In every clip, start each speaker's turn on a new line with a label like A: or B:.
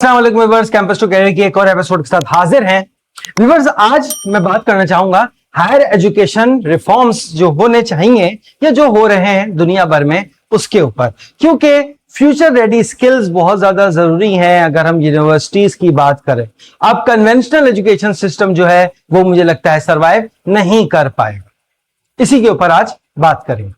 A: Viewers, campus to career की एक और एपिसोड के साथ हाजिर हैं। व्यूअर्स, आज मैं बात करना चाहूंगा हायर एजुकेशन रिफॉर्म्स जो होने चाहिए या जो हो रहे हैं दुनिया भर में उसके ऊपर, क्योंकि फ्यूचर रेडी स्किल्स बहुत ज्यादा जरूरी हैं अगर हम यूनिवर्सिटीज की बात करें। अब कन्वेंशनल एजुकेशन सिस्टम जो है वो मुझे लगता है सरवाइव नहीं कर पाएगा। इसी के ऊपर आज बात करेंगे।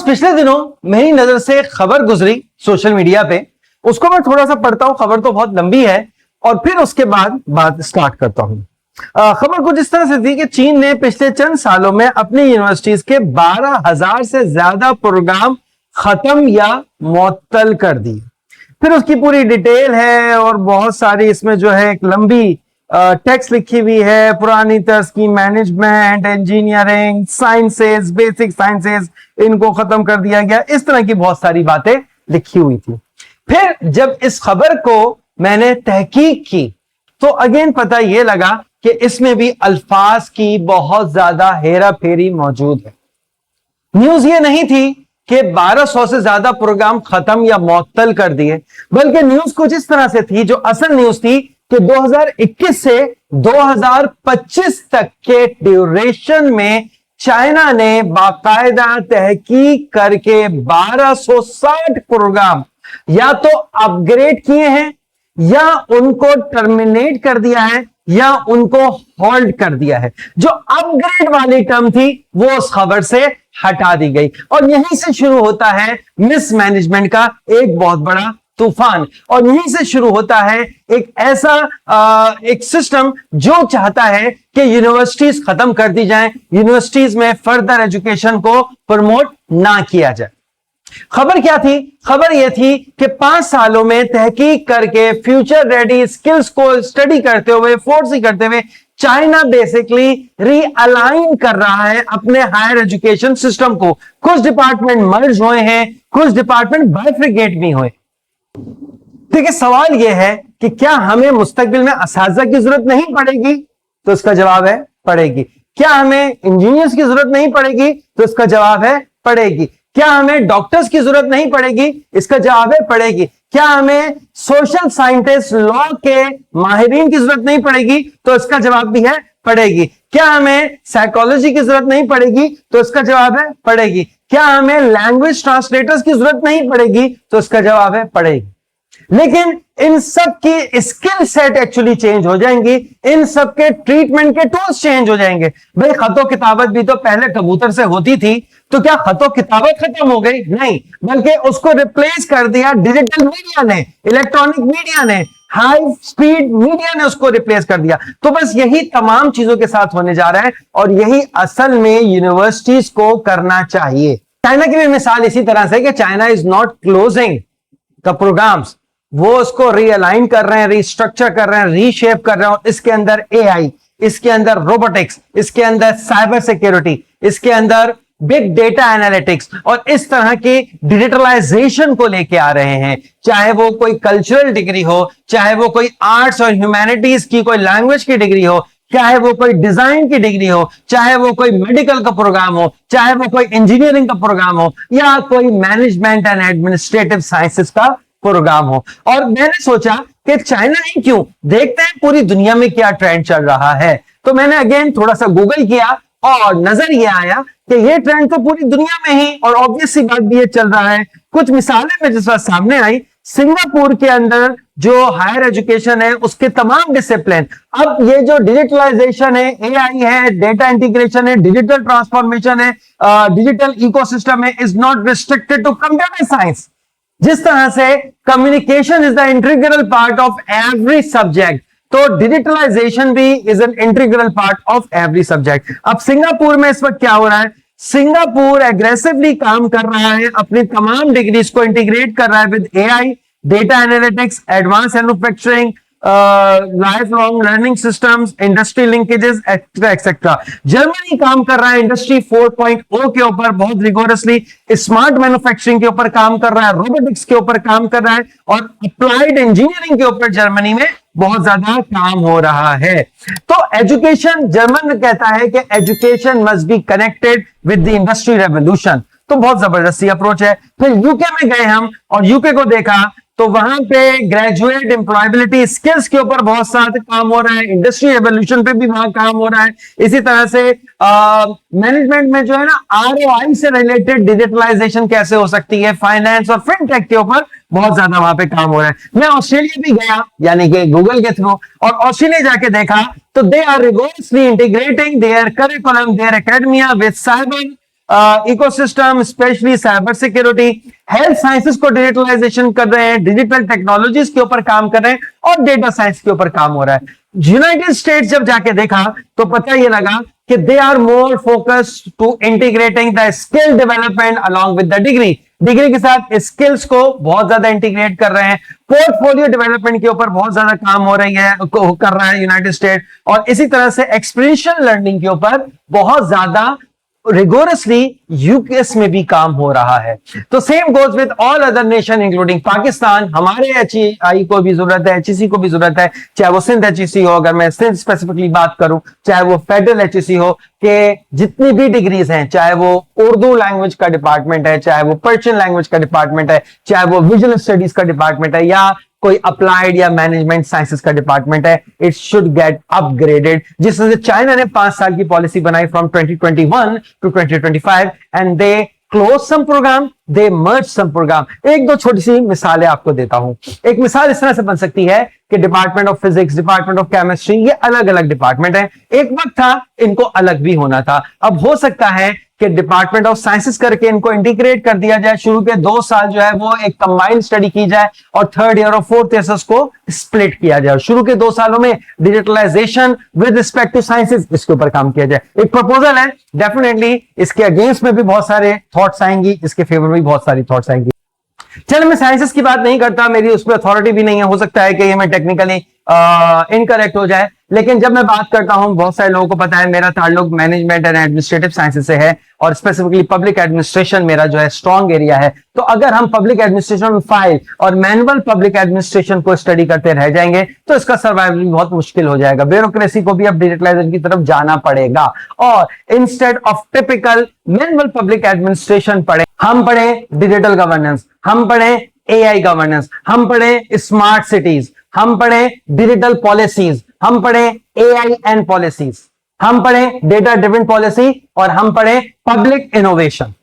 A: पिछले दिनों मेरी नजर से एक खबर गुजरी सोशल मीडिया पे, उसको मैं थोड़ा सा पढ़ता हूं। खबर तो बहुत लंबी है और फिर उसके बाद बात स्टार्ट करता हूं। खबर कुछ इस तरह से थी कि चीन ने पिछले चंद सालों में अपनी यूनिवर्सिटीज के 12,000 से ज्यादा प्रोग्राम खत्म या मुअत्तल कर दिए। फिर उसकी पूरी डिटेल है और बहुत सारी इसमें जो है एक लंबी टेक्स्ट लिखी हुई है। पुरानी तर्ज की management, engineering, sciences, basic sciences, इनको खत्म कर दिया गया। इस तरह की बहुत सारी बातें लिखी हुई थी। फिर जब इस खबर को मैंने तहकीक की तो अगेन पता यह लगा कि इसमें भी अल्फाज की बहुत ज्यादा हेरा फेरी मौजूद है। न्यूज ये नहीं थी कि 1200 से ज्यादा प्रोग्राम खत्म या मुअत्तल कर दिए, बल्कि न्यूज कुछ इस तरह से थी, जो असल न्यूज थी कि 2021 से 2025 तक के ड्यूरेशन में चाइना ने बाकायदा तहकीक करके 1260 प्रोग्राम या तो अपग्रेड किए हैं या उनको टर्मिनेट कर दिया है या उनको होल्ड कर दिया है। जो अपग्रेड वाली टर्म थी वो उस खबर से हटा दी गई और यहीं से शुरू होता है मिसमैनेजमेंट का एक बहुत बड़ा तूफान। और यहीं से शुरू होता है एक ऐसा एक सिस्टम जो चाहता है कि यूनिवर्सिटीज खत्म कर दी जाएं, यूनिवर्सिटीज में फर्दर एजुकेशन को प्रमोट ना किया जाए। खबर क्या थी? खबर यह थी कि 5 सालों में तहकीक करके फ्यूचर रेडी स्किल्स को स्टडी करते हुए, फोर्स करते हुए, चाइना बेसिकली रीअलाइन कर रहा है अपने हायर एजुकेशन सिस्टम को। कुछ डिपार्टमेंट मर्ज हुए हैं, कुछ डिपार्टमेंट बाइफरकेट भी हुए। देखिए, सवाल यह है कि क्या हमें मुस्तकबिल में असातिज़ा की जरूरत नहीं पड़ेगी? तो इसका जवाब है पड़ेगी। क्या हमें इंजीनियर्स की जरूरत नहीं पड़ेगी? तो इसका जवाब है पड़ेगी। क्या हमें डॉक्टर्स की जरूरत नहीं पड़ेगी? इसका जवाब है पड़ेगी। क्या हमें सोशल साइंटिस्ट, लॉ के माहिरीन की जरूरत नहीं पड़ेगी? तो इसका जवाब भी है पड़ेगी। क्या हमें साइकोलॉजी की जरूरत नहीं पड़ेगी? तो इसका जवाब है पड़ेगी। क्या हमें लैंग्वेज ट्रांसलेटर्स की जरूरत नहीं पड़ेगी? तो इसका जवाब है पड़ेगी। लेकिन इन सब की स्किल सेट एक्चुअली चेंज हो जाएंगी, इन सब के ट्रीटमेंट के टूल्स चेंज हो जाएंगे। भाई, खतो किताबत भी तो पहले कबूतर से होती थी, तो क्या खतो किताबत खत्म हो गई? नहीं, बल्कि उसको रिप्लेस कर दिया डिजिटल मीडिया ने, इलेक्ट्रॉनिक मीडिया ने, हाई स्पीड मीडिया ने उसको रिप्लेस कर दिया। तो बस यही तमाम चीजों के साथ होने जा रहा है और यही असल में यूनिवर्सिटीज को करना चाहिए। चाइना की भी मिसाल इसी तरह से कि China is not closing the programs, वो उसको रीअलाइन कर रहे हैं, रिस्ट्रक्चर कर रहे हैं, रीशेप कर रहे हैं। इसके अंदर एआई, इसके अंदर रोबोटिक्स, इसके अंदर साइबर सिक्योरिटी, इसके अंदर बिग डेटा एनालिटिक्स और इस तरह की डिजिटलाइजेशन को लेके आ रहे हैं। चाहे वो कोई कल्चरल डिग्री हो, चाहे वो कोई आर्ट्स और ह्यूमैनिटीज की कोई लैंग्वेज की डिग्री हो, चाहे वो कोई डिजाइन की डिग्री हो, चाहे वो कोई मेडिकल का प्रोग्राम हो, चाहे वो कोई इंजीनियरिंग का प्रोग्राम हो या कोई मैनेजमेंट एंड एडमिनिस्ट्रेटिव साइंसेस का प्रोग्राम हो। और मैंने सोचा कि चाइना ही क्यों, देखते हैं पूरी दुनिया में क्या ट्रेंड चल रहा है। तो मैंने अगेन थोड़ा सा गूगल किया और नजर यह आया कि ये ट्रेंड तो पूरी दुनिया में ही और ऑब्वियस सी बात भी ये चल रहा है। कुछ मिसालें मेरे साथ सामने आई। सिंगापुर के अंदर जो हायर एजुकेशन है उसके तमाम डिसिप्लिन, अब ये जो डिजिटलाइजेशन है, एआई है, डेटा इंटीग्रेशन है, डिजिटल ट्रांसफॉर्मेशन है, डिजिटल इकोसिस्टम है, is not restricted to computer science. जिस तरह से communication is the integral part of every subject, तो डिजिटलाइजेशन भी is an integral part of every subject. अब सिंगापुर में इस वक्त क्या हो रहा है? सिंगापुर एग्रेसिवली काम कर रहा है, अपनी तमाम डिग्रीज को इंटीग्रेट कर रहा है with AI, data analytics, advance manufacturing, life long learning systems, industry linkages etcetera etcetera. Germany काम कर रहा है इंडस्ट्री 4.0 के ऊपर बहुत रिगोरसली, स्मार्ट मैन्युफैक्चरिंग के ऊपर काम कर रहा है, रोबोटिक्स के ऊपर काम कर रहा है और अप्लाइड इंजीनियरिंग के ऊपर जर्मनी में बहुत ज्यादा काम हो रहा है। तो एजुकेशन, जर्मन कहता है कि education must be connected with the industry revolution. तो बहुत जबरदस्ती अप्रोच है। फिर यूके में गए हम और यूके को देखा तो वहां पे ग्रेजुएट एम्प्लॉयबिलिटी स्किल्स के ऊपर बहुत सारा काम हो रहा है, इंडस्ट्री रेवोल्यूशन पे भी वहां काम हो रहा है। इसी तरह से मैनेजमेंट में जो है ना आरओआई से रिलेटेड डिजिटलाइजेशन कैसे हो सकती है, फाइनेंस और फिनटेक के ऊपर बहुत ज्यादा वहां पे काम हो रहा है। मैं ऑस्ट्रेलिया भी गया यानी कि गूगल के थ्रू, और ऑस्ट्रेलिया जाके देखा तो they are rigorously integrating their curriculum, their academia with cyber ecosystem, specially cyber security, health sciences को डिजिटलाइजेशन कर रहे हैं, डिजिटल टेक्नोलॉजीज के ऊपर काम कर रहे हैं और डेटा साइंस के ऊपर काम हो रहा है। यूनाइटेड स्टेट्स जब जाके देखा तो पता ये लगा कि they are more focused to integrating the skill development along with the degree, degree के साथ स्किल्स को बहुत ज्यादा इंटीग्रेट कर रहे हैं। पोर्टफोलियो डेवलपमेंट के ऊपर बहुत ज्यादा काम हो रही है, कर रहा है यूनाइटेड स्टेट, और इसी तरह से एक्सपीरियंशियल लर्निंग के ऊपर बहुत ज्यादा रिगोरसली यूकेएस में भी काम हो रहा है। तो same goes with all other nation including Pakistan. हमारे एचईआई को भी जरूरत है, एचईसी को भी जरूरत है, चाहे वो सिंध एचईसी हो, अगर मैं सिंध स्पेसिफिकली बात करूं, चाहे वो फेडरल एचईसी हो, कि जितनी भी डिग्रीज हैं, चाहे वो उर्दू लैंग्वेज का डिपार्टमेंट है, चाहे वो पर्शियन लैंग्वेज का डिपार्टमेंट है, चाहे वो विजुअल स्टडीज का डिपार्टमेंट है, या कोई अप्लाइड या मैनेजमेंट साइंसेस का डिपार्टमेंट है, इट शुड गेट अपग्रेडेड। जिस तरह से चाइना ने 5 साल की पॉलिसी बनाई from 2021 to 2025 and they close some program, they merge some program. एक दो छोटी सी मिसालें आपको देता हूं। एक मिसाल इस तरह से बन सकती है कि department of physics, department of chemistry, ये अलग अलग डिपार्टमेंट है। एक वक्त था इनको अलग भी होना था, अब हो सकता है कि डिपार्टमेंट ऑफ साइंसेस करके इनको इंटीग्रेट कर दिया जाए। शुरू के 2 साल जो है वो एक कंबाइंड स्टडी की जाए और 3rd ईयर और 4th ईयर उसको स्प्लिट किया जाए। शुरू के 2 सालों में digitalization with respect to sciences, इसके ऊपर काम किया जाए। एक प्रपोजल है, डेफिनेटली इसके अगेंस्ट में भी बहुत सारे थॉट्स आएंगी, इसके फेवर में भी बहुत सारी थॉट्स आएंगी। चलो, मैं साइंसेस की बात नहीं करता, मेरी उस पर अथॉरिटी भी नहीं है, हो सकता है कि ये मैं टेक्निकली इनकरेक्ट हो जाए, लेकिन जब मैं बात करता हूं, बहुत सारे लोगों को पता है मेरा ताल्लुक मैनेजमेंट एंड एडमिनिस्ट्रेटिव साइंसेस से है और स्पेसिफिकली पब्लिक एडमिनिस्ट्रेशन मेरा जो है स्ट्रॉन्ग एरिया है। तो अगर हम पब्लिक एडमिनिस्ट्रेशन फाइल और मैनुअल पब्लिक एडमिनिस्ट्रेशन को स्टडी करते रह जाएंगे तो इसका सर्वाइवल बहुत मुश्किल हो जाएगा। ब्यूरोक्रेसी को भी अब डिजिटलाइजेशन की तरफ जाना पड़ेगा और instead of typical manual public administration हम पढ़े डिजिटल गवर्नेंस, हम पढ़े एआई गवर्नेंस, हम पढ़े स्मार्ट सिटीज, हम पढ़े डिजिटल पॉलिसीज, हम पढ़े एआई एंड पॉलिसीज, हम पढ़े डेटा ड्रिवन पॉलिसी और हम पढ़े पब्लिक इनोवेशन।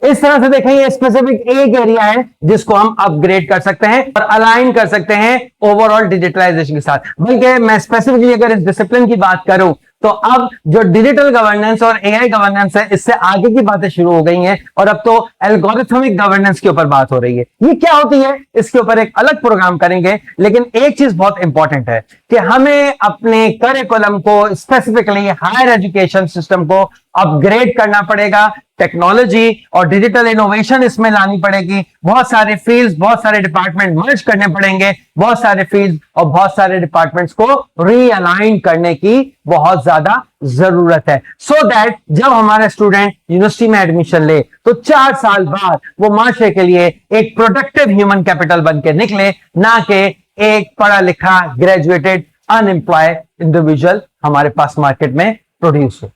A: इस तरह से देखें, ये स्पेसिफिक एक एरिया है जिसको हम अपग्रेड कर सकते हैं और अलाइन कर सकते हैं ओवरऑल डिजिटलाइजेशन के साथ। बल्कि मैं स्पेसिफिकली अगर इस डिसिप्लिन की बात करूं तो अब जो डिजिटल गवर्नेंस और एआई गवर्नेंस है, इससे आगे की बातें शुरू हो गई हैं और अब तो एल्गोरिथमिक गवर्नेंस के ऊपर बात हो रही है। ये क्या होती है, इसके ऊपर एक अलग प्रोग्राम करेंगे, लेकिन एक चीज बहुत इंपॉर्टेंट है कि हमें अपने करिकुलम को, स्पेसिफिकली हायर एजुकेशन सिस्टम को अपग्रेड करना पड़ेगा। टेक्नोलॉजी और डिजिटल इनोवेशन इसमें लानी पड़ेगी। बहुत सारे फील्ड्स, बहुत सारे डिपार्टमेंट मर्ज करने पड़ेंगे, बहुत सारे फील्ड्स और बहुत सारे डिपार्टमेंट्स को रीअलाइन करने की बहुत ज्यादा जरूरत है, सो दैट जब हमारा स्टूडेंट यूनिवर्सिटी में एडमिशन ले तो 4 साल बाद वो माशरे के लिए एक प्रोडक्टिव ह्यूमन कैपिटल बन के निकले, ना कि एक पढ़ा लिखा ग्रेजुएटेड अनएम्प्लॉयड इंडिविजुअल हमारे पास मार्केट में प्रोड्यूस हो।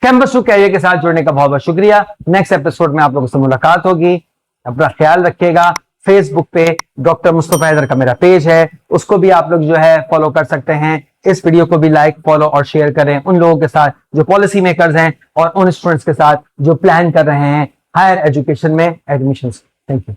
A: कैंपस टू कैरियर के साथ जुड़ने का बहुत बहुत शुक्रिया। नेक्स्ट एपिसोड में आप लोगों से मुलाकात होगी। अपना ख्याल रखिएगा। फेसबुक पे डॉक्टर मुस्तफा हैदर का मेरा पेज है, उसको भी आप लोग जो है फॉलो कर सकते हैं। इस वीडियो को भी लाइक, फॉलो और शेयर करें उन लोगों के साथ जो पॉलिसी मेकर्स हैं और उन स्टूडेंट्स के साथ जो प्लान कर रहे हैं हायर एजुकेशन में एडमिशंस। Thank you.